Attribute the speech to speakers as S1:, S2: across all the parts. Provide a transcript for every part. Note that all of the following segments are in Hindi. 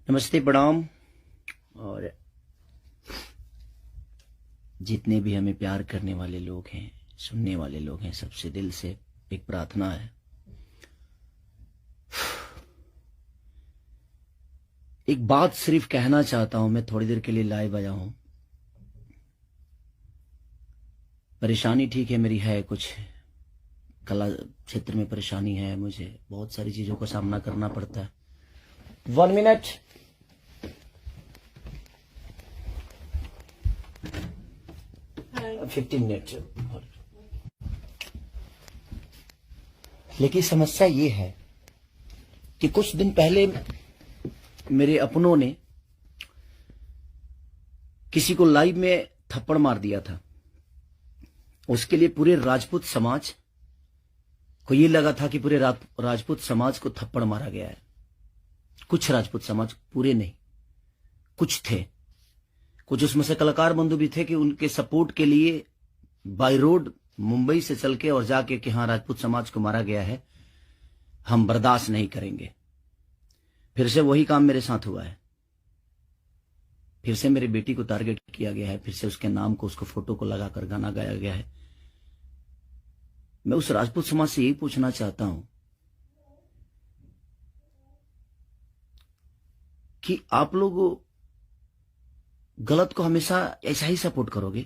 S1: नमस्ते, प्रणाम। और जितने भी हमें प्यार करने वाले लोग हैं, सुनने वाले लोग हैं, सबसे दिल से एक प्रार्थना है। एक बात सिर्फ कहना चाहता हूं। मैं थोड़ी देर के लिए लाइव आया हूं। परेशानी ठीक है, मेरी है कुछ कला क्षेत्र में परेशानी है। मुझे बहुत सारी चीजों का सामना करना पड़ता है। 1 मिनट।
S2: Hi.
S1: 15 मिनट। लेकिन समस्या ये है कि कुछ दिन पहले मेरे अपनों ने किसी को लाइव में थप्पड़ मार दिया था। उसके लिए पूरे राजपूत समाज को ये लगा था कि पूरे राजपूत समाज को थप्पड़ मारा गया है। कुछ राजपूत समाज, पूरे नहीं, कुछ थे। कुछ उसमें से कलाकार बंधु भी थे कि उनके सपोर्ट के लिए बाय रोड मुंबई से चल के और जाके कि हाँ, राजपूत समाज को मारा गया है, हम बर्दाश्त नहीं करेंगे। फिर से वही काम मेरे साथ हुआ है। फिर से मेरी बेटी को टारगेट किया गया है। फिर से उसके नाम को, उसको फोटो को लगाकर गाना गाया गया है। मैं उस राजपूत समाज से यही पूछना चाहता हूं कि आप लोग गलत को हमेशा ऐसा ही सपोर्ट करोगे?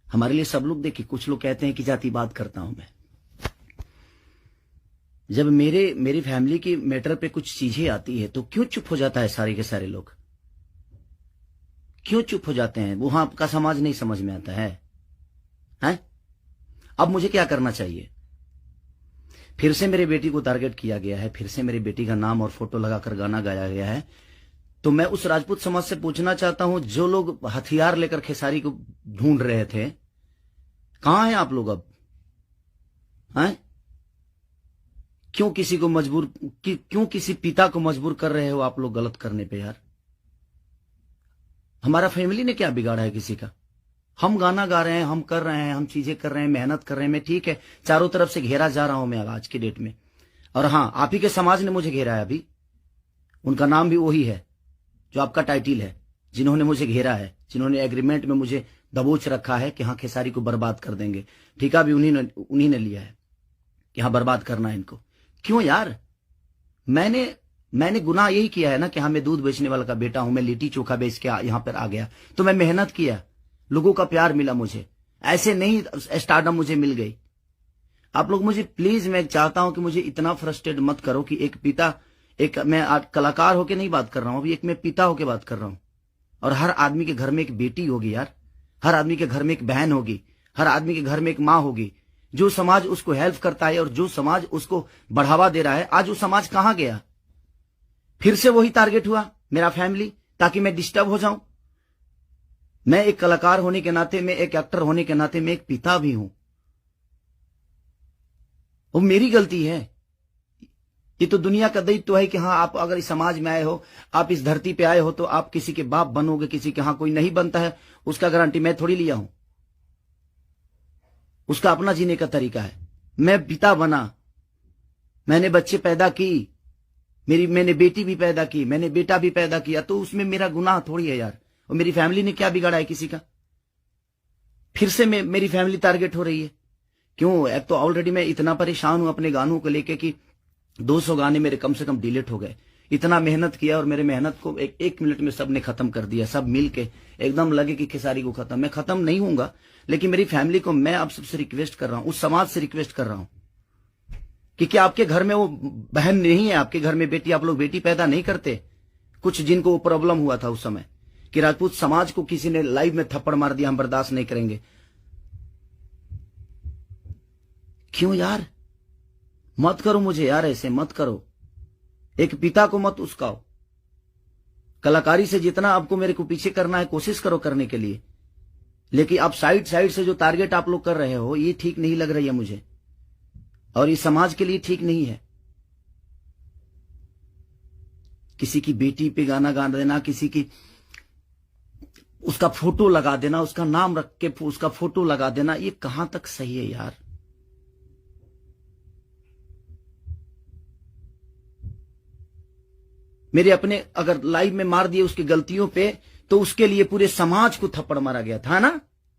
S1: हमारे लिए सब लोग देखिए, कुछ लोग कहते हैं कि जातिवाद करता हूं मैं। जब मेरी फैमिली की मैटर पे कुछ चीजें आती है तो क्यों चुप हो जाता है सारे के सारे लोग? क्यों चुप हो जाते हैं? वहां आपका समाज नहीं समझ में आता है, हैं? अब मुझे क्या करना चाहिए? फिर से मेरी बेटी को टारगेट किया गया है। फिर से मेरी बेटी का नाम और फोटो लगाकर गाना गाया गया है। तो मैं उस राजपूत समाज से पूछना चाहता हूं, जो लोग हथियार लेकर खेसारी को ढूंढ रहे थे, कहां हैं आप लोग अब? हैं? क्यों किसी को क्यों किसी पिता को मजबूर कर रहे हो आप लोग गलत करने पे? यार, हमारा फैमिली ने क्या बिगाड़ा है किसी का? हम गाना गा रहे हैं, हम कर रहे हैं, हम चीजें कर रहे हैं, मेहनत कर रहे हैं। मैं ठीक है, चारों तरफ से घेरा जा रहा हूं मैं आज की डेट में। और हाँ, आप ही के समाज ने मुझे घेरा है अभी। उनका नाम भी वही है जो आपका टाइटिल है, जिन्होंने मुझे घेरा है, जिन्होंने एग्रीमेंट में मुझे दबोच रखा है कि हाँ, खेसारी को बर्बाद कर देंगे। ठेका भी उन्हीं ने लिया है कि हाँ, बर्बाद करना है इनको। क्यों यार? मैंने गुनाह यही किया है ना कि हाँ, मैं दूध बेचने वाला का बेटा हूं, मैं लिट्टी चोखा बेच के यहां पर आ गया। तो मैं मेहनत किया, लोगों का प्यार मिला मुझे। ऐसे नहीं स्टारडम मुझे मिल गई। आप लोग मुझे प्लीज, मैं चाहता हूं कि मुझे इतना फ्रस्ट्रेट मत करो कि एक पिता, मैं आज कलाकार होके नहीं बात कर रहा हूं, अभी एक मैं पिता होके बात कर रहा हूं। और हर आदमी के घर में एक बेटी होगी यार, हर आदमी के घर में एक बहन होगी, हर आदमी के घर में एक माँ होगी। जो समाज उसको हेल्प करता है और जो समाज उसको बढ़ावा दे रहा है, आज वो समाज कहां गया? फिर से वही टारगेट हुआ, मेरा फैमिली, ताकि मैं डिस्टर्ब हो जाऊं। मैं एक कलाकार होने के नाते, मैं एक एक्टर होने के नाते, मैं एक पिता भी हूं। वो मेरी गलती है। ये तो दुनिया का दायित्व है कि हाँ, आप अगर इस समाज में आए हो, आप इस धरती पे आए हो, तो आप किसी के बाप बनोगे, किसी के। हाँ, कोई नहीं बनता है, उसका गारंटी मैं थोड़ी लिया हूं। उसका अपना जीने का तरीका है। मैं पिता बना, मैंने बच्चे पैदा की, मैंने बेटी भी पैदा की, मैंने बेटा भी पैदा किया, तो उसमें मेरा गुनाह थोड़ी है यार। और मेरी फैमिली ने क्या बिगाड़ा है किसी का? फिर से मेरी फैमिली टारगेट हो रही है। क्यों? एक तो ऑलरेडी मैं इतना परेशान हूं अपने गानों को लेके कि 200 गाने मेरे कम से कम डिलीट हो गए। इतना मेहनत किया और मेरे मेहनत को एक मिनट में सबने खत्म कर दिया। सब मिल के एकदम लगे कि खेसारी को खत्म। मैं खत्म नहीं होऊंगा, लेकिन मेरी फैमिली को मैं आप सबसे रिक्वेस्ट कर रहा हूं, उस समाज से रिक्वेस्ट कर रहा हूं कि क्या आपके घर में वो बहन नहीं है? आपके घर में बेटी, आप लोग बेटी पैदा नहीं करते? कुछ जिनको वो प्रॉब्लम हुआ था उस समय कि राजपूत समाज को किसी ने लाइव में थप्पड़ मार दिया, हम बर्दाश्त नहीं करेंगे। क्यों यार? मत करो मुझे यार, ऐसे मत करो। एक पिता को मत उस्काओ। कलाकारी से जितना आपको मेरे को पीछे करना है, कोशिश करो करने के लिए। लेकिन आप साइड से जो टारगेट आप लोग कर रहे हो, ये ठीक नहीं लग रही है मुझे, और इस समाज के लिए ठीक नहीं है। किसी की बेटी पे गाना गा देना, किसी की उसका फोटो लगा देना, उसका नाम रख के उसका फोटो लगा देना, ये कहां तक सही है यार? मेरे अपने अगर लाइव में मार दिए उसकी गलतियों पे, तो उसके लिए पूरे समाज को थप्पड़ मारा गया था ना,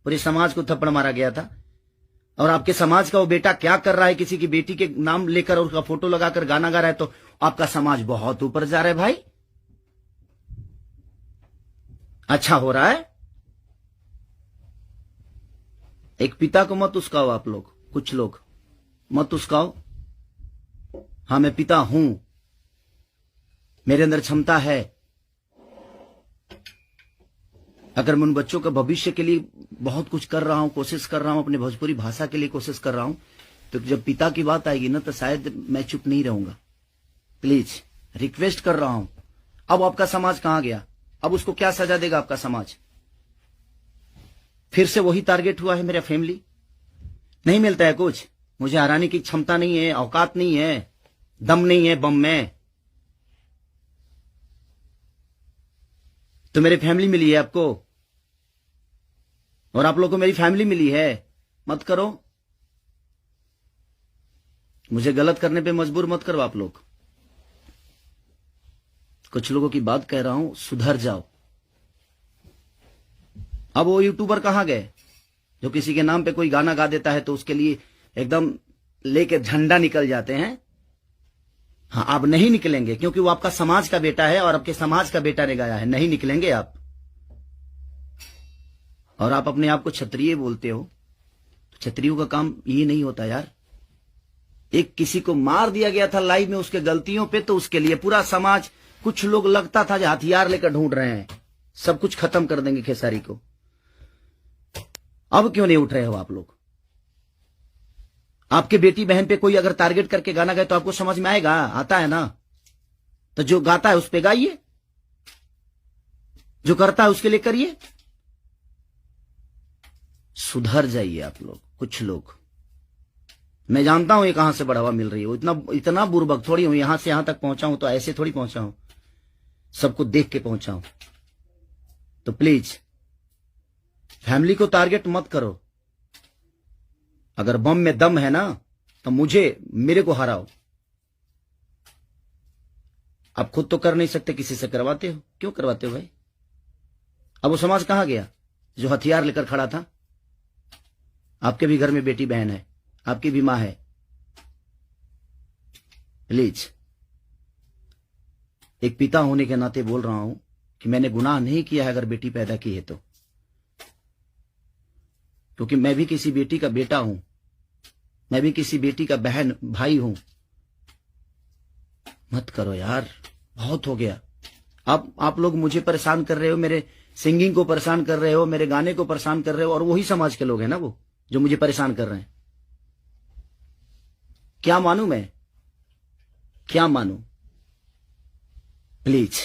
S1: पूरे समाज को थप्पड़ मारा गया था। और आपके समाज का वो बेटा क्या कर रहा है, किसी की बेटी के नाम लेकर और उसका फोटो लगाकर गाना गा रहा है, तो आपका समाज बहुत ऊपर जा रहा है भाई। अच्छा हो रहा है। एक पिता को मत उस्काओ आप लोग, कुछ लोग मत उस्काओ। हाँ, मैं पिता हूं, मेरे अंदर क्षमता है। अगर मैं उन बच्चों का भविष्य के लिए बहुत कुछ कर रहा हूं, कोशिश कर रहा हूं, अपने भोजपुरी भाषा के लिए कोशिश कर रहा हूं, तो जब पिता की बात आएगी ना, तो शायद मैं चुप नहीं रहूंगा। प्लीज रिक्वेस्ट कर रहा हूं। अब आपका समाज कहां गया? अब उसको क्या सजा देगा आपका समाज? फिर से वही टारगेट हुआ है मेरा फैमिली। नहीं मिलता है कुछ, मुझे हराने की क्षमता नहीं है, औकात नहीं है, दम नहीं है बम में, तो मेरी फैमिली मिली है आपको, और आप लोगों को मेरी फैमिली मिली है। मत करो, मुझे गलत करने पे मजबूर मत करो आप लोग। कुछ लोगों की बात कह रहा हूं, सुधर जाओ। अब वो यूट्यूबर कहां गए जो किसी के नाम पे कोई गाना गा देता है तो उसके लिए एकदम लेके झंडा निकल जाते हैं? हाँ, आप नहीं निकलेंगे, क्योंकि वो आपका समाज का बेटा है और आपके समाज का बेटा ने गाया है। नहीं निकलेंगे आप। और आप अपने आप को क्षत्रिय बोलते हो, तो क्षत्रियों का काम ये नहीं होता यार। एक किसी को मार दिया गया था लाइव में उसके गलतियों पे, तो उसके लिए पूरा समाज, कुछ लोग लगता था जो हथियार लेकर ढूंढ रहे हैं, सब कुछ खत्म कर देंगे खेसारी को। अब क्यों नहीं उठ रहे हो आप लोग? आपके बेटी बहन पे कोई अगर टारगेट करके गाना गाए तो आपको समझ में आएगा? आता है ना, तो जो गाता है उस पे गाइए, जो करता है उसके लिए करिए। सुधर जाइए आप लोग, कुछ लोग। मैं जानता हूं ये कहां से बढ़ावा मिल रही है, इतना बुर्बक थोड़ी हूं। यहां से यहां तक पहुंचा हूं तो ऐसे थोड़ी पहुंचा हूं, सबको देख के पहुंचा हूं। तो प्लीज फैमिली को टारगेट मत करो। अगर बम में दम है ना, तो मेरे को हराओ। आप खुद तो कर नहीं सकते, किसी से करवाते हो। क्यों करवाते हो भाई? अब वो समाज कहां गया जो हथियार लेकर खड़ा था? आपके भी घर में बेटी बहन है, आपकी भी मां है। प्लीज, एक पिता होने के नाते बोल रहा हूं कि मैंने गुनाह नहीं किया है अगर बेटी पैदा की है तो, क्योंकि मैं भी किसी बेटी का बेटा हूं, मैं भी किसी बेटी का बहन भाई हूं। मत करो यार, बहुत हो गया। अब आप लोग मुझे परेशान कर रहे हो, मेरे सिंगिंग को परेशान कर रहे हो, मेरे गाने को परेशान कर रहे हो, और वही समाज के लोग हैं ना वो जो मुझे परेशान कर रहे हैं। क्या मानूं मैं? क्या मानूं? प्लीज,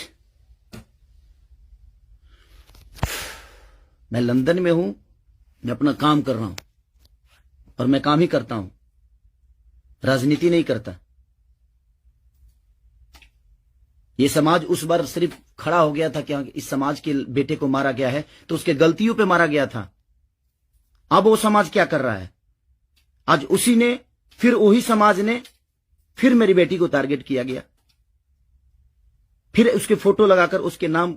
S1: मैं लंदन में हूं, मैं अपना काम कर रहा हूं, और मैं काम ही करता हूं, राजनीति नहीं करता। ये समाज उस बार सिर्फ खड़ा हो गया था कि इस समाज के बेटे को मारा गया है तो उसके गलतियों पे मारा गया था। अब वो समाज क्या कर रहा है? आज उसी ने, फिर वही समाज ने, फिर मेरी बेटी को टारगेट किया गया, फिर उसके फोटो लगाकर उसके नाम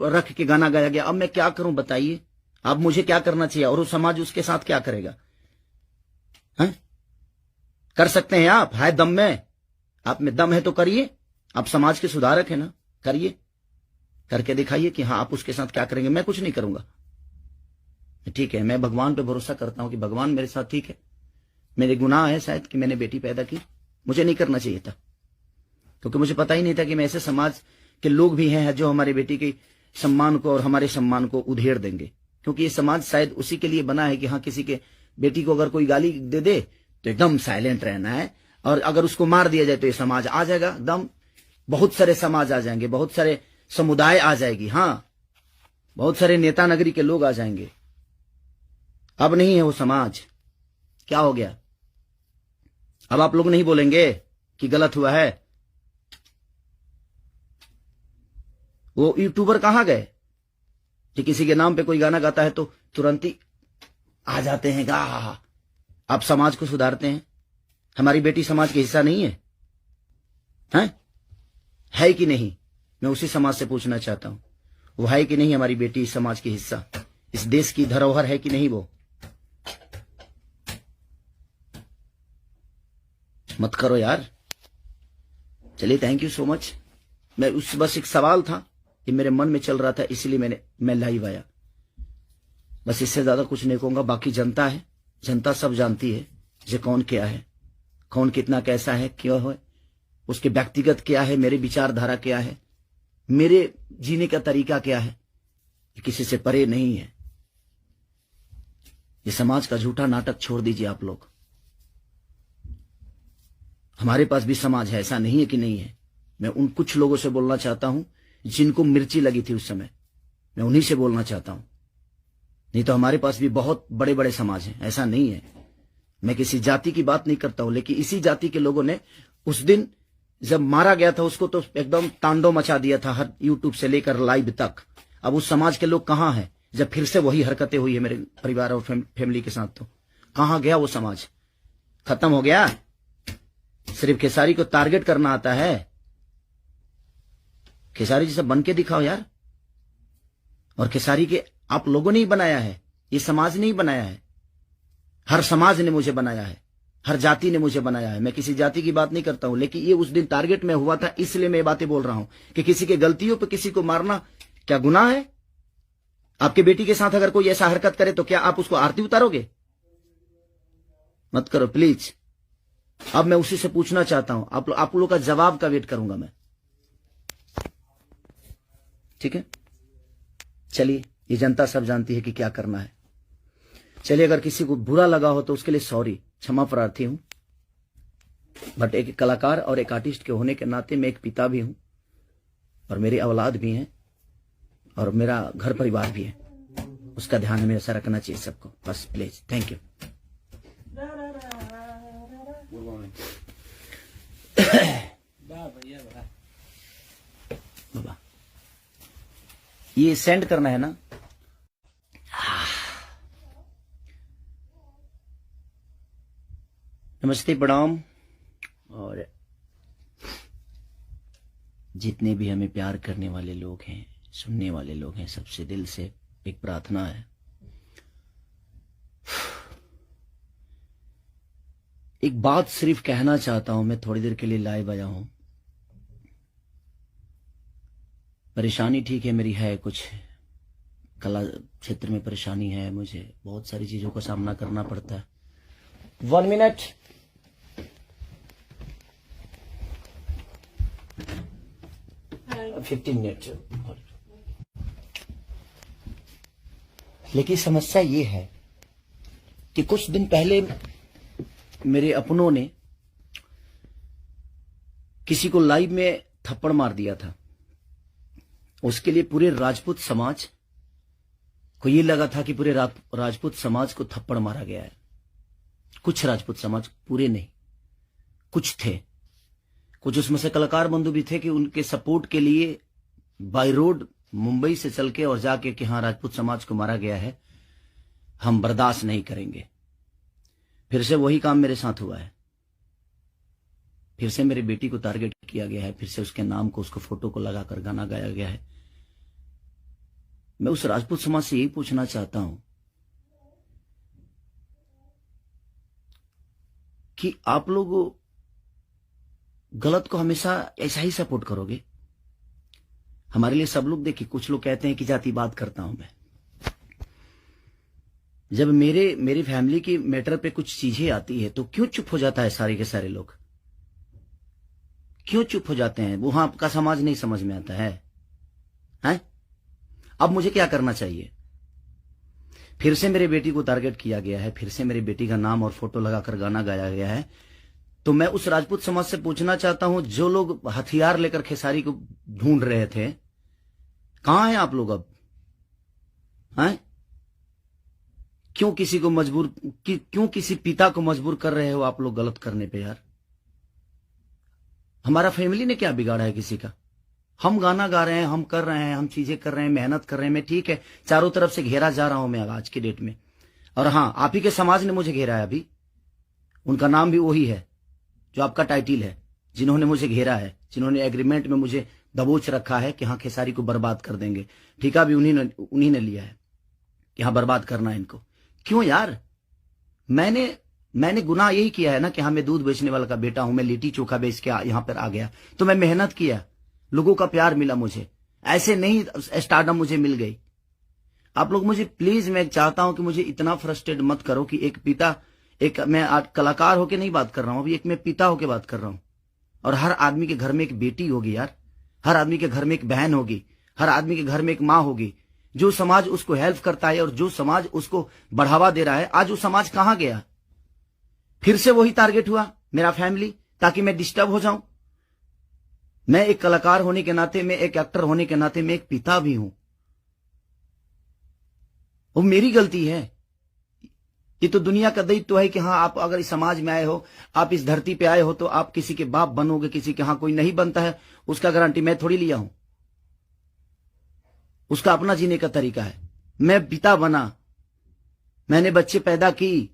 S1: रख के गाना गाया गया। अब मैं क्या करूं बताइए? अब मुझे क्या करना चाहिए, और वो समाज उसके साथ क्या करेगा? है? कर सकते हैं आप, है दम में, आप में दम है तो करिए। आप समाज के सुधारक है ना, करिए, करके दिखाइए कि हाँ आप उसके साथ क्या करेंगे। मैं कुछ नहीं करूंगा, ठीक है। मैं भगवान पे भरोसा करता हूं कि भगवान मेरे साथ ठीक है। मेरे गुनाह है शायद कि मैंने बेटी पैदा की, मुझे नहीं करना चाहिए था, क्योंकि मुझे पता ही नहीं था कि मैं ऐसे समाज के लोग भी हैं जो हमारे बेटी के सम्मान को और हमारे सम्मान को उधेड़ देंगे। क्योंकि ये समाज शायद उसी के लिए बना है कि हाँ, किसी के बेटी को अगर कोई गाली दे दे तो एकदम साइलेंट रहना है, और अगर उसको मार दिया जाए तो ये समाज आ जाएगा एकदम। बहुत सारे समाज आ जाएंगे, बहुत सारे समुदाय आ जाएगी, हाँ, बहुत सारे नेता नगरी के लोग आ जाएंगे। अब नहीं है वो समाज। क्या हो गया? अब आप लोग नहीं बोलेंगे कि गलत हुआ है? वो यूट्यूबर कहां गए कि किसी के नाम पे कोई गाना गाता है तो तुरंत ही आ जाते हैं गा? आप समाज को सुधारते हैं। हमारी बेटी समाज का हिस्सा नहीं है? हैं? है कि नहीं? मैं उसी समाज से पूछना चाहता हूं, वो है कि नहीं हमारी बेटी इस समाज की हिस्सा, इस देश की धरोहर है कि नहीं वो? मत करो यार। चलिए, थैंक यू सो मच। मैं उस बस एक सवाल था कि मेरे मन में चल रहा था, इसलिए मैं लाइव आया। बस इससे ज्यादा कुछ नहीं कहूंगा। बाकी जनता है, जनता सब जानती है जे कौन क्या है, कौन कितना कैसा है, क्यों है, उसके व्यक्तिगत क्या है, मेरे विचारधारा क्या है, मेरे जीने का तरीका क्या है, ये किसी से परे नहीं है। ये समाज का झूठा नाटक छोड़ दीजिए आप लोग। हमारे पास भी समाज है, ऐसा नहीं है कि नहीं है। मैं उन कुछ लोगों से बोलना चाहता हूं जिनको मिर्ची लगी थी उस समय, मैं उन्हीं से बोलना चाहता हूं। नहीं तो हमारे पास भी बहुत बड़े बड़े समाज हैं, ऐसा नहीं है। मैं किसी जाति की बात नहीं करता हूं, लेकिन इसी जाति के लोगों ने उस दिन जब मारा गया था उसको तो एकदम तांडव मचा दिया था, हर यूट्यूब से लेकर लाइव तक। अब उस समाज के लोग कहां हैं जब फिर से वही हरकतें हुई है मेरे परिवार और फैमिली के साथ? तो कहां गया वो समाज? खत्म हो गया? सिर्फ खेसारी को टारगेट करना आता है? खेसारी जैसा बन के दिखाओ यार। और खेसारी के आप लोगों ने ही बनाया है, ये समाज ने ही बनाया है। हर समाज ने मुझे बनाया है, हर जाति ने मुझे बनाया है। मैं किसी जाति की बात नहीं करता हूं, लेकिन ये उस दिन टारगेट में हुआ था, इसलिए मैं ये बातें बोल रहा हूं कि किसी के गलतियों पर किसी को मारना क्या गुनाह है? आपके बेटी के साथ अगर कोई ऐसा हरकत करे तो क्या आप उसको आरती उतारोगे? मत करो प्लीज। अब मैं उसी से पूछना चाहता हूं, आप लोगों का जवाब का वेट करूंगा मैं। ठीक है, चलिए, ये जनता सब जानती है कि क्या करना है। चलिए, अगर किसी को बुरा लगा हो तो उसके लिए सॉरी, क्षमा प्रार्थी हूं। बट एक कलाकार और एक आर्टिस्ट के होने के नाते मैं एक पिता भी हूं, और मेरी औलाद भी है, और मेरा घर परिवार भी है। उसका ध्यान हमेशा रखना चाहिए सबको। बस प्लीज, थैंक यू। बाबा, ये सेंड करना है ना? नमस्ते, प्रणाम। और जितने भी हमें प्यार करने वाले लोग हैं, सुनने वाले लोग हैं, सबसे दिल से एक प्रार्थना है, एक बात सिर्फ कहना चाहता हूं। मैं थोड़ी देर के लिए लाइव आया हूं। परेशानी ठीक है मेरी, है कुछ कला क्षेत्र में परेशानी है, मुझे बहुत सारी चीजों का सामना करना पड़ता है। 1 मिनट।
S2: Hi.
S1: 15 मिनट। लेकिन समस्या ये है कि कुछ दिन पहले मेरे अपनों ने किसी को लाइव में थप्पड़ मार दिया था। उसके लिए पूरे राजपूत समाज को ये लगा था कि पूरे राजपूत समाज को थप्पड़ मारा गया है। कुछ राजपूत समाज, पूरे नहीं, कुछ थे। कुछ उसमें से कलाकार बंधु भी थे कि उनके सपोर्ट के लिए बाय रोड मुंबई से चल के और जाके कि हाँ, राजपूत समाज को मारा गया है, हम बर्दाश्त नहीं करेंगे। फिर से वही काम मेरे साथ हुआ है। फिर से मेरी बेटी को टारगेट किया गया है, फिर से उसके नाम को, उसको फोटो को लगाकर गाना गाया गया है। मैं उस राजपूत समाज से यही पूछना चाहता हूं कि आप लोग गलत को हमेशा ऐसा ही सपोर्ट करोगे? हमारे लिए सब लोग, देखिए, कुछ लोग कहते हैं कि जातिवाद करता हूं मैं। जब मेरी फैमिली की मैटर पे कुछ चीजें आती है तो क्यों चुप हो जाता है सारे के सारे लोग? क्यों चुप हो जाते हैं? वहां आपका समाज नहीं समझ में आता है, हैं? अब मुझे क्या करना चाहिए? फिर से मेरे बेटी को टारगेट किया गया है, फिर से मेरी बेटी का नाम और फोटो लगाकर गाना गाया गया है। तो मैं उस राजपूत समाज से पूछना चाहता हूं, जो लोग हथियार लेकर खेसारी को ढूंढ रहे थे, कहां हैं आप लोग अब? हैं? क्यों किसी को क्यों किसी पिता को मजबूर कर रहे हो आप लोग गलत करने पे? यार, हमारा फैमिली ने क्या बिगाड़ा है किसी का? हम गाना गा रहे हैं, हम कर रहे हैं, हम चीजें कर रहे हैं, मेहनत कर रहे हैं। मैं ठीक है, चारों तरफ से घेरा जा रहा हूं मैं आज की डेट में। और हाँ, आप ही के समाज ने मुझे घेरा है अभी। उनका नाम भी वही है जो आपका टाइटिल है, जिन्होंने मुझे घेरा है, जिन्होंने एग्रीमेंट में मुझे दबोच रखा है कि हाँ खेसारी को बर्बाद कर देंगे। ठेका भी उन्हीं ने लिया है कि हाँ बर्बाद करना है इनको। क्यों यार, मैंने गुनाह यही किया है ना कि हाँ मैं दूध बेचने वाला का बेटा हूं, मैं लिट्टी चोखा बेच के यहां पर आ गया, तो मैं मेहनत किया, लोगों का प्यार मिला मुझे, ऐसे नहीं स्टारडम मुझे मिल गई। आप लोग मुझे प्लीज, मैं चाहता हूं कि मुझे इतना फ्रस्ट्रेट मत करो कि एक पिता, एक मैं आज कलाकार होके नहीं बात कर रहा हूं, अभी एक मैं पिता होके बात कर रहा हूं। और हर आदमी के घर में एक बेटी होगी यार, हर आदमी के घर में एक बहन होगी, हर आदमी के घर में एक माँ होगी। जो समाज उसको हेल्प करता है और जो समाज उसको बढ़ावा दे रहा है, आज वो समाज कहां गया? फिर से वही टारगेट हुआ, मेरा फैमिली, ताकि मैं डिस्टर्ब हो जाऊं। मैं एक कलाकार होने के नाते, मैं एक एक्टर होने के नाते, मैं एक पिता भी हूं। वो मेरी गलती है। ये तो दुनिया का दायित्व है कि हाँ आप अगर इस समाज में आए हो, आप इस धरती पे आए हो, तो आप किसी के बाप बनोगे, किसी के, हाँ कोई नहीं बनता है उसका गारंटी मैं थोड़ी लिया हूं। उसका अपना जीने का तरीका है। मैं पिता बना, मैंने बच्चे पैदा की,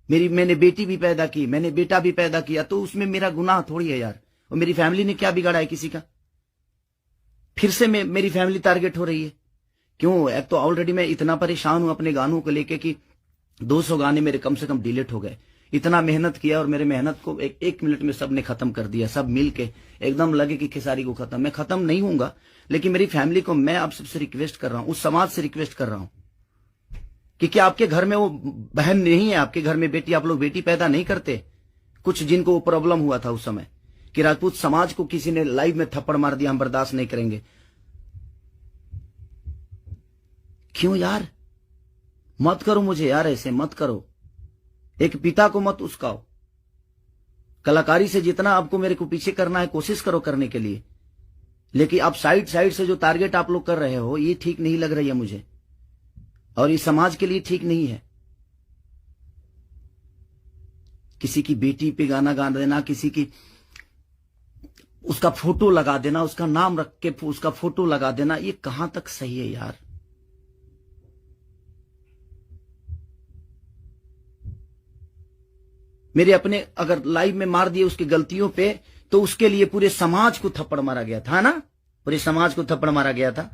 S1: मैंने बेटी भी पैदा की, मैंने बेटा भी पैदा किया, तो उसमें मेरा गुनाह थोड़ी है यार। और मेरी फैमिली ने क्या बिगाड़ा है किसी का? फिर से मेरी फैमिली टारगेट हो रही है। क्यों? एक तो ऑलरेडी मैं इतना परेशान हूं अपने गानों को लेके कि 200 गाने मेरे कम से कम डिलीट हो गए। इतना मेहनत किया और मेरे मेहनत को एक मिनट में सबने खत्म कर दिया। सब मिल के एकदम लगे कि खेसारी को खत्म। मैं खत्म नहीं हूंगा, लेकिन मेरी फैमिली को मैं आप सबसे रिक्वेस्ट कर रहा हूं, उस समाज से रिक्वेस्ट कर रहा हूं कि क्या आपके घर में वो बहन नहीं है, आपके घर में बेटी, आप लोग बेटी पैदा नहीं करते? कुछ जिनको वो प्रॉब्लम हुआ था उस समय कि राजपूत समाज को किसी ने लाइव में थप्पड़ मार दिया, हम बर्दाश्त नहीं करेंगे। क्यों यार? मत करो मुझे यार, ऐसे मत करो। एक पिता को मत उस्काओ। कलाकारी से जितना आपको मेरे को पीछे करना है कोशिश करो करने के लिए, लेकिन आप साइड से जो टारगेट आप लोग कर रहे हो, ये ठीक नहीं लग रही है मुझे, और ये समाज के लिए ठीक नहीं है। किसी की बेटी पे गाना गा देना, किसी की उसका फोटो लगा देना, उसका नाम रख के उसका फोटो लगा देना, ये कहां तक सही है यार? मेरे अपने अगर लाइव में मार दिए उसकी गलतियों पे, तो उसके लिए पूरे समाज को थप्पड़ मारा गया था ना, पूरे समाज को थप्पड़ मारा गया था।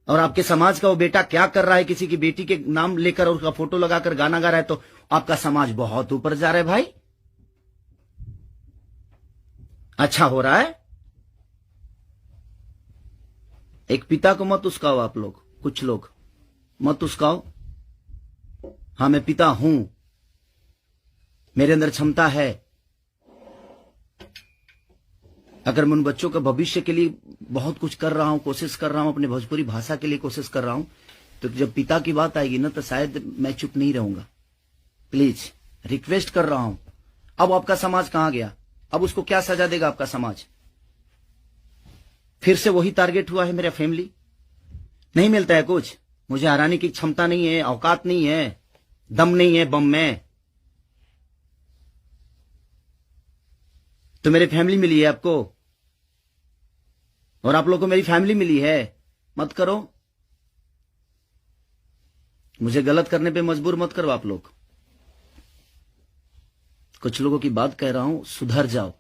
S1: और आपके समाज का वो बेटा क्या कर रहा है, किसी की बेटी के नाम लेकर और उसका फोटो लगाकर गाना गा रहा है, तो आपका समाज बहुत ऊपर जा रहा है भाई। अच्छा हो रहा है। एक पिता को मत उस्काओ आप लोग, कुछ लोग मत उस्काओ। हाँ मैं पिता हूं, मेरे अंदर क्षमता है। अगर मैं उन बच्चों के भविष्य के लिए बहुत कुछ कर रहा हूं, कोशिश कर रहा हूं, अपने भोजपुरी भाषा के लिए कोशिश कर रहा हूं, तो जब पिता की बात आएगी ना, तो शायद मैं चुप नहीं रहूंगा। प्लीज रिक्वेस्ट कर रहा हूं। अब आपका समाज कहां गया? अब उसको क्या सजा देगा आपका समाज? फिर से वही टारगेट हुआ है मेरा फैमिली। नहीं मिलता है कुछ, मुझे हराने की क्षमता नहीं है, औकात नहीं है, दम नहीं है बम में, तो मेरी फैमिली मिली है आपको, और आप लोगों को मेरी फैमिली मिली है। मत करो मुझे, गलत करने पे मजबूर मत करो आप लोग। कुछ लोगों की बात कह रहा हूं, सुधर जाओ।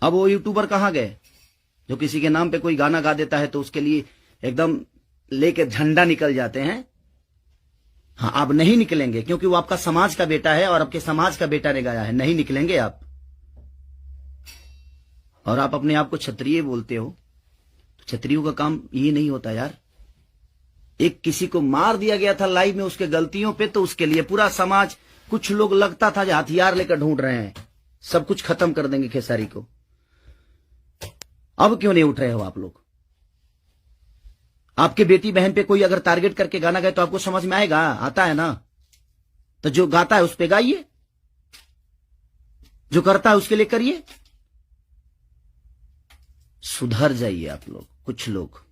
S1: अब वो यूट्यूबर कहां गए जो किसी के नाम पे कोई गाना गा देता है तो उसके लिए एकदम लेके झंडा निकल जाते हैं? हाँ आप नहीं निकलेंगे, क्योंकि वो आपका समाज का बेटा है और आपके समाज का बेटा ने गाया है। नहीं निकलेंगे आप। और आप अपने आप को क्षत्रिय बोलते हो, तो क्षत्रियों का काम ये नहीं होता यार। एक किसी को मार दिया गया था लाइव में उसके गलतियों पे, तो उसके लिए पूरा समाज, कुछ लोग लगता था जो हथियार लेकर ढूंढ रहे हैं, सब कुछ खत्म कर देंगे खेसारी को। अब क्यों नहीं उठ रहे हो आप लोग? आपके बेटी बहन पे कोई अगर टारगेट करके गाना गाए तो आपको समझ में आएगा? आता है ना, तो जो गाता है उस पे गाइए, जो करता है उसके लिए करिए। सुधर जाइए आप लोग, कुछ लोग।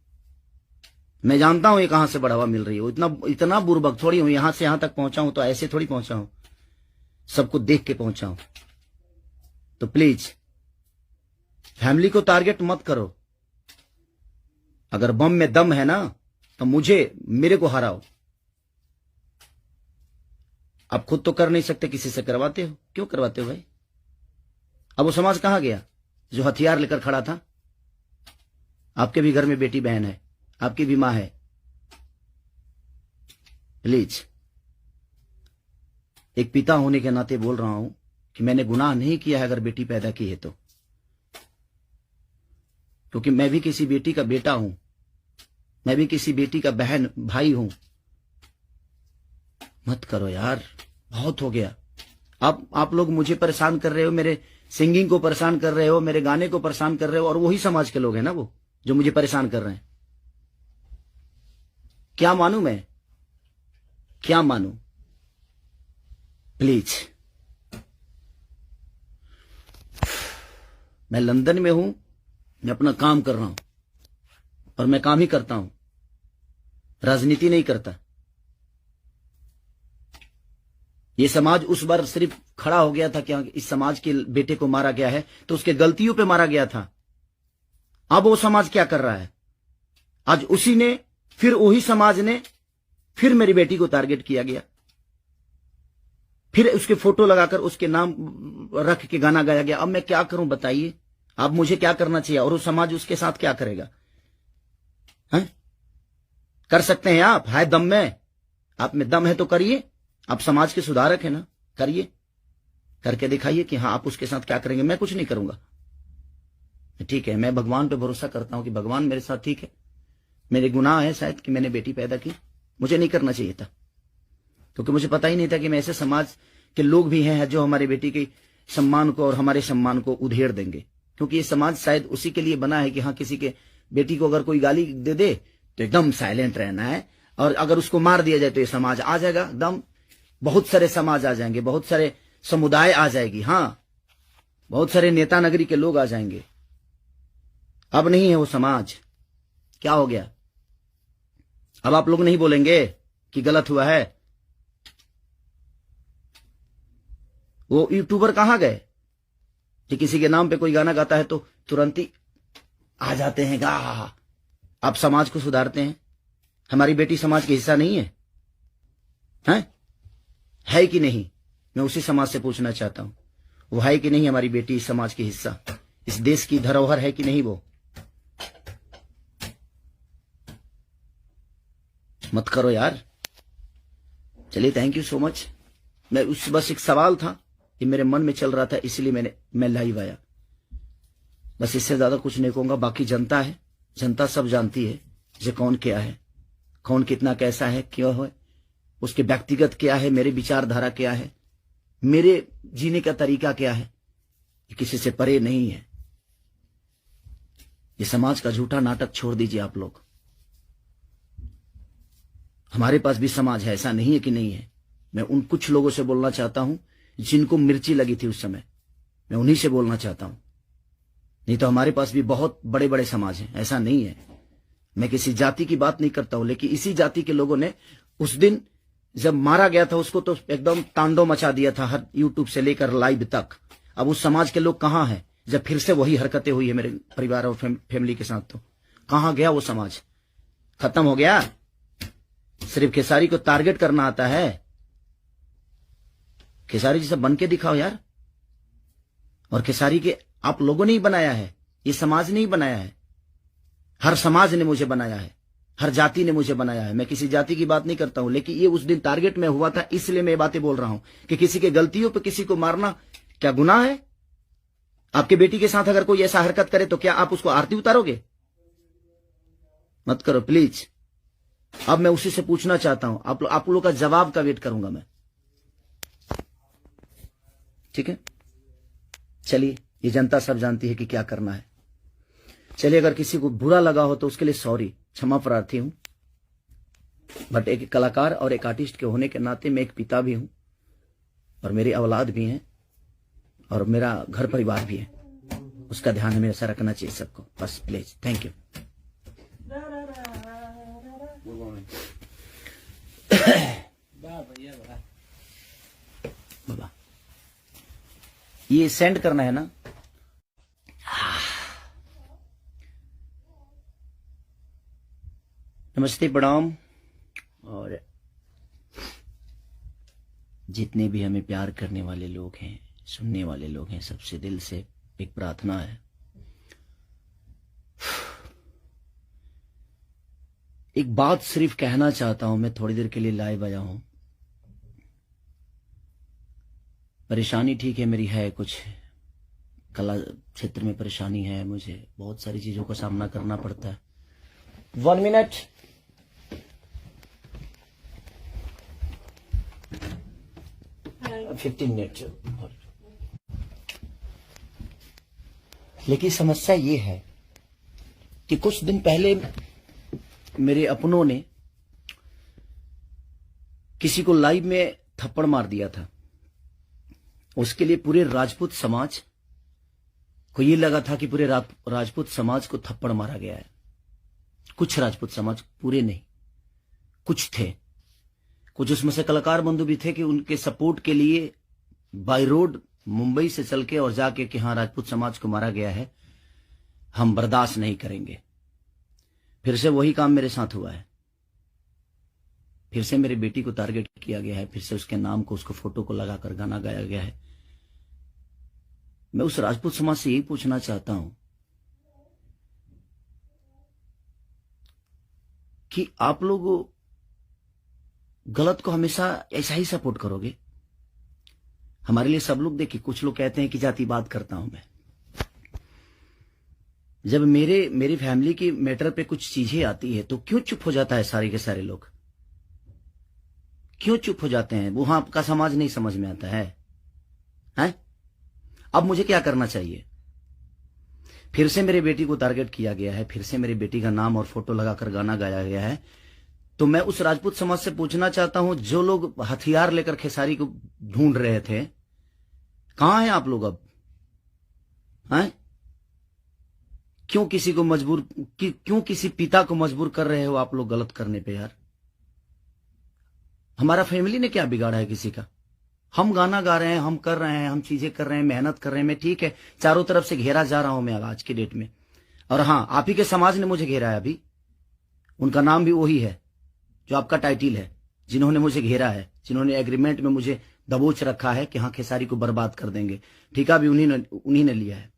S1: मैं जानता हूं ये कहां से बढ़ावा मिल रही है, इतना बुर्बक थोड़ी हूं। यहां से यहां तक पहुंचा हूं तो ऐसे थोड़ी पहुंचा हूं, सबको देख के पहुंचा हूं। तो प्लीज फैमिली को टारगेट मत करो। अगर बम में दम है ना, तो मेरे को हराओ। आप खुद तो कर नहीं सकते, किसी से करवाते हो। क्यों करवाते हो भाई? अब वो समाज कहां गया? जो हथियार लेकर खड़ा था। आपके भी घर में बेटी बहन है, आपकी भी मां है। प्लीज, एक पिता होने के नाते बोल रहा हूं कि मैंने गुनाह नहीं किया है अगर बेटी पैदा की है तो, क्योंकि मैं भी किसी बेटी का बेटा हूं, मैं भी किसी बेटी का बहन भाई हूं। मत करो यार, बहुत हो गया। आप लोग मुझे परेशान कर रहे हो, मेरे सिंगिंग को परेशान कर रहे हो, मेरे गाने को परेशान कर रहे हो, और वही समाज के लोग हैं ना वो जो मुझे परेशान कर रहे हैं। क्या मानूं मैं, क्या मानूं? प्लीज, मैं लंदन में हूं, मैं अपना काम कर रहा हूं और मैं काम ही करता हूं, राजनीति नहीं करता। ये समाज उस बार सिर्फ खड़ा हो गया था कि इस समाज के बेटे को मारा गया है तो उसके गलतियों पे मारा गया था। अब वो समाज क्या कर रहा है? आज उसी ने, फिर वही समाज ने, फिर मेरी बेटी को टारगेट किया गया, फिर उसके फोटो लगाकर उसके नाम रख के गाना गाया गया। अब मैं क्या करूं बताइए? अब मुझे क्या करना चाहिए और वो समाज उसके साथ क्या करेगा? हैं? कर सकते हैं आप, है दम में, आप में दम है तो करिए। आप समाज के सुधारक है ना, करिए, करके दिखाइए कि हाँ आप उसके साथ क्या करेंगे। मैं कुछ नहीं करूंगा, ठीक है। मैं भगवान पे भरोसा करता हूं कि भगवान मेरे साथ ठीक है। मेरे गुनाह है शायद कि मैंने बेटी पैदा की, मुझे नहीं करना चाहिए था, क्योंकि मुझे पता ही नहीं था कि मैं ऐसे समाज के लोग भी हैं जो हमारी बेटी के सम्मान को और हमारे सम्मान को उधेड़ देंगे। क्योंकि ये समाज शायद उसी के लिए बना है कि हाँ किसी के बेटी को अगर कोई गाली दे दे तो एकदम साइलेंट रहना है, और अगर उसको मार दिया जाए तो ये समाज आ जाएगा एकदम। बहुत सारे समाज आ जाएंगे, बहुत सारे समुदाय आ जाएगी, हाँ बहुत सारे नेता नगरी के लोग आ जाएंगे। अब नहीं है वो समाज। क्या हो गया? अब आप लोग नहीं बोलेंगे कि गलत हुआ है? वो यूट्यूबर कहां गए कि किसी के नाम पे कोई गाना गाता है तो तुरंत ही आ जाते हैं गा। आप समाज को सुधारते हैं। हमारी बेटी समाज का हिस्सा नहीं है, है कि नहीं? मैं उसी समाज से पूछना चाहता हूं, वो है कि नहीं हमारी बेटी इस समाज की हिस्सा, इस देश की धरोहर है कि नहीं? वो मत करो यार। चलिए, थैंक यू सो मच। मैं उस बस एक सवाल था कि मेरे मन में चल रहा था, इसलिए मैं लाइव आया। बस इससे ज्यादा कुछ नहीं कहूंगा। बाकी जनता है, जनता सब जानती है जे कौन क्या है, कौन कितना कैसा है, क्यों है, उसके व्यक्तिगत क्या है, मेरे विचारधारा क्या है, मेरे जीने का तरीका क्या है, ये किसी से परे नहीं है। ये समाज का झूठा नाटक छोड़ दीजिए आप लोग। हमारे पास भी समाज है, ऐसा नहीं है कि नहीं है। मैं उन कुछ लोगों से बोलना चाहता हूं जिनको मिर्ची लगी थी उस समय, मैं उन्हीं से बोलना चाहता हूं। नहीं तो हमारे पास भी बहुत बड़े बड़े समाज हैं, ऐसा नहीं है। मैं किसी जाति की बात नहीं करता हूं, लेकिन इसी जाति के लोगों ने उस दिन जब मारा गया था उसको तो एकदम तांडव मचा दिया था, हर यूट्यूब से लेकर लाइव तक। अब उस समाज के लोग कहां हैं जब फिर से वही हरकतें हुई है मेरे परिवार और फैमिली के साथ? तो कहां गया वो समाज? खत्म हो गया। सिर्फ खेसारी को टारगेट करना आता है। खेसारी जैसा बन के दिखाओ यार। और खेसारी के आप लोगों ने ही बनाया है, ये समाज ने ही बनाया है। हर समाज ने मुझे बनाया है, हर जाति ने मुझे बनाया है। मैं किसी जाति की बात नहीं करता हूं, लेकिन ये उस दिन टारगेट में हुआ था, इसलिए मैं ये बातें बोल रहा हूं कि किसी के गलतियों पे किसी को मारना क्या गुनाह है? आपके बेटी के साथ अगर कोई ऐसा हरकत करे तो क्या आप उसको आरती उतारोगे? मत करो प्लीज। अब मैं उसी से पूछना चाहता हूं, आप लोगों का जवाब का वेट करूंगा मैं, ठीक है? चलिए, ये जनता सब जानती है कि क्या करना है। चलिए, अगर किसी को बुरा लगा हो तो उसके लिए सॉरी, क्षमा प्रार्थी हूं। बट एक कलाकार और एक आर्टिस्ट के होने के नाते मैं एक पिता भी हूं, और मेरी औलाद भी हैं, और मेरा घर परिवार भी है। उसका ध्यान हमेशा रखना चाहिए सबको। बस प्लीज, थैंक यू। बाबा, ये सेंड करना है ना? नमस्ते, प्रणाम। और जितने भी हमें प्यार करने वाले लोग हैं, सुनने वाले लोग हैं, सबसे दिल से एक प्रार्थना है एक बात सिर्फ कहना चाहता हूं, मैं थोड़ी देर के लिए लाइव आया हूं। परेशानी ठीक है मेरी, है कुछ कला क्षेत्र में परेशानी है, मुझे बहुत सारी चीजों का सामना करना पड़ता है। 1 मिनट।
S2: Hello.
S1: 15 मिनट। लेकिन समस्या ये है कि कुछ दिन पहले मेरे अपनों ने किसी को लाइव में थप्पड़ मार दिया था। उसके लिए पूरे राजपूत समाज को ये लगा था कि पूरे राजपूत समाज को थप्पड़ मारा गया है। कुछ राजपूत समाज, पूरे नहीं, कुछ थे, कुछ उसमें से कलाकार बंधु भी थे कि उनके सपोर्ट के लिए बाय रोड मुंबई से चल के और जाके कि हाँ राजपूत समाज को मारा गया है, हम बर्दाश्त नहीं करेंगे। फिर से वही काम मेरे साथ हुआ है। फिर से मेरी बेटी को टारगेट किया गया है, फिर से उसके नाम को, उसको फोटो को लगाकर गाना गाया गया है। मैं उस राजपूत समाज से यही पूछना चाहता हूं कि आप लोग गलत को हमेशा ऐसा ही सपोर्ट करोगे? हमारे लिए सब लोग देखिए, कुछ लोग कहते हैं कि जातिवाद करता हूं मैं। जब मेरी फैमिली की मैटर पे कुछ चीजें आती है तो क्यों चुप हो जाता है सारे के सारे लोग? क्यों चुप हो जाते हैं? वो हाँ आपका समाज नहीं समझ में आता है, हैं? अब मुझे क्या करना चाहिए? फिर से मेरी बेटी को टारगेट किया गया है, फिर से मेरी बेटी का नाम और फोटो लगाकर गाना गाया गया है। तो मैं उस राजपूत समाज से पूछना चाहता हूं, जो लोग हथियार लेकर खेसारी को ढूंढ रहे थे, कहां हैं आप लोग अब? हैं? क्यों किसी को क्यों किसी पिता को मजबूर कर रहे हो आप लोग गलत करने पे? यार हमारा फैमिली ने क्या बिगाड़ा है किसी का? हम गाना गा रहे हैं, हम कर रहे हैं, हम चीजें कर रहे हैं, मेहनत कर रहे हैं। मैं ठीक है, चारों तरफ से घेरा जा रहा हूं मैं आज के डेट में। और हाँ, आप ही के समाज ने मुझे घेरा है अभी। उनका नाम भी वही है जो आपका टाइटिल है, जिन्होंने मुझे घेरा है, जिन्होंने एग्रीमेंट में मुझे दबोच रखा है कि हाँ खेसारी को बर्बाद कर देंगे। ठेका भी उन्हीं ने लिया है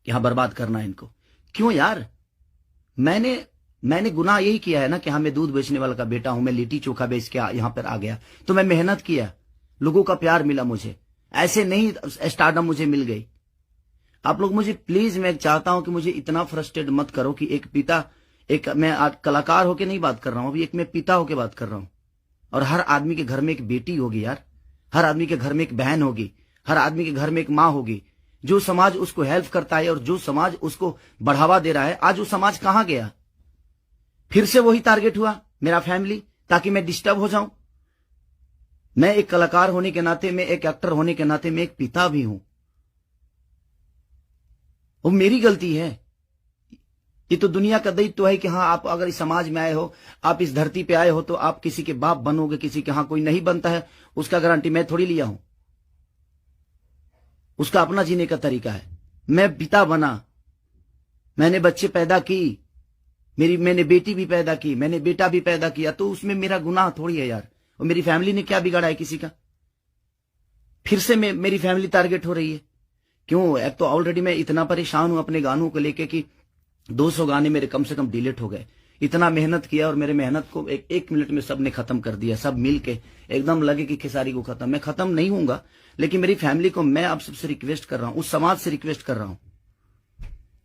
S1: कि हाँ बर्बाद करना है इनको। क्यों यार? मैंने गुनाह यही किया है ना कि हाँ मैं दूध बेचने वाला का बेटा हूं, मैं लिट्टी चोखा बेच के यहां पर आ गया, तो मैं मेहनत किया, लोगों का प्यार मिला मुझे। ऐसे नहीं स्टारडम मुझे मिल गई। आप लोग मुझे प्लीज, मैं चाहता हूं कि मुझे इतना फ्रस्ट्रेट मत करो कि एक पिता, मैं आज कलाकार होके नहीं बात कर रहा हूं, अभी एक मैं पिता होके बात कर रहा हूं। और हर आदमी के घर में एक बेटी होगी यार, हर आदमी के घर में एक बहन होगी, हर आदमी के घर में एक माँ होगी। जो समाज उसको हेल्प करता है और जो समाज उसको बढ़ावा दे रहा है, आज वो समाज कहां गया? फिर से वही टारगेट हुआ मेरा फैमिली, ताकि मैं डिस्टर्ब हो जाऊं। मैं एक कलाकार होने के नाते, मैं एक एक्टर होने के नाते, मैं एक पिता भी हूं। वो मेरी गलती है। ये तो दुनिया का दायित्व है कि हाँ आप अगर इस समाज में आए हो, आप इस धरती पे आए हो, तो आप किसी के बाप बनोगे, किसी के हाँ कोई नहीं बनता है उसका गारंटी मैं थोड़ी लिया हूं। उसका अपना जीने का तरीका है। मैं पिता बना, मैंने बच्चे पैदा की, मैंने बेटी भी पैदा की, मैंने बेटा भी पैदा किया, तो उसमें मेरा गुनाह थोड़ी है यार। और मेरी फैमिली ने क्या बिगाड़ा है किसी का? फिर से मेरी फैमिली टारगेट हो रही है। क्यों? एक तो ऑलरेडी मैं इतना परेशान हूं अपने गानों को लेके कि 200 गाने मेरे कम से कम डिलीट हो गए। इतना मेहनत किया और मेरे मेहनत को एक मिनट में सबने खत्म कर दिया। सब मिल के एकदम लगे कि खेसारी को खत्म। मैं खत्म नहीं हूंगा, लेकिन मेरी फैमिली को मैं आप सबसे रिक्वेस्ट कर रहा हूं, उस समाज से रिक्वेस्ट कर रहा हूं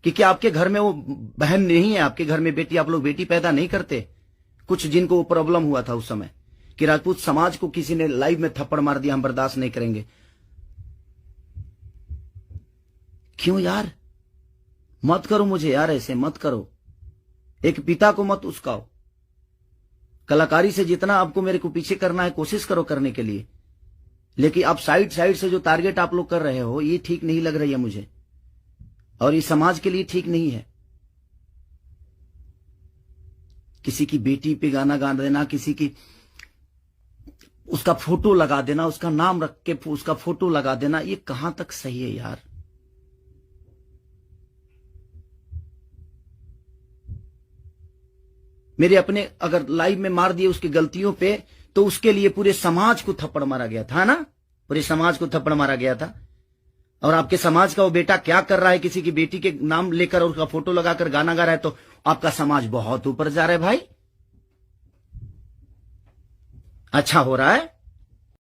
S1: कि क्या आपके घर में वो बहन नहीं है? आपके घर में बेटी, आप लोग बेटी पैदा नहीं करते? कुछ जिनको वो प्रॉब्लम हुआ था उस समय कि राजपूत समाज को किसी ने लाइव में थप्पड़ मार दिया, हम बर्दाश्त नहीं करेंगे। क्यों यार? मत करो मुझे यार, ऐसे मत करो। एक पिता को मत उस्काओ। कलाकारी से जितना आपको मेरे को पीछे करना है कोशिश करो करने के लिए, लेकिन आप साइड से जो टारगेट आप लोग कर रहे हो, ये ठीक नहीं लग रही है मुझे, और ये समाज के लिए ठीक नहीं है। किसी की बेटी पे गाना गा देना, किसी की उसका फोटो लगा देना, उसका नाम रख के उसका फोटो लगा देना, ये कहां तक सही है यार? मेरे अपने अगर लाइव में मार दिए उसकी गलतियों पे, तो उसके लिए पूरे समाज को थप्पड़ मारा गया था ना, पूरे समाज को थप्पड़ मारा गया था। और आपके समाज का वो बेटा क्या कर रहा है? किसी की बेटी के नाम लेकर और उसका फोटो लगाकर गाना गा रहा है, तो आपका समाज बहुत ऊपर जा रहा है भाई। अच्छा हो रहा है।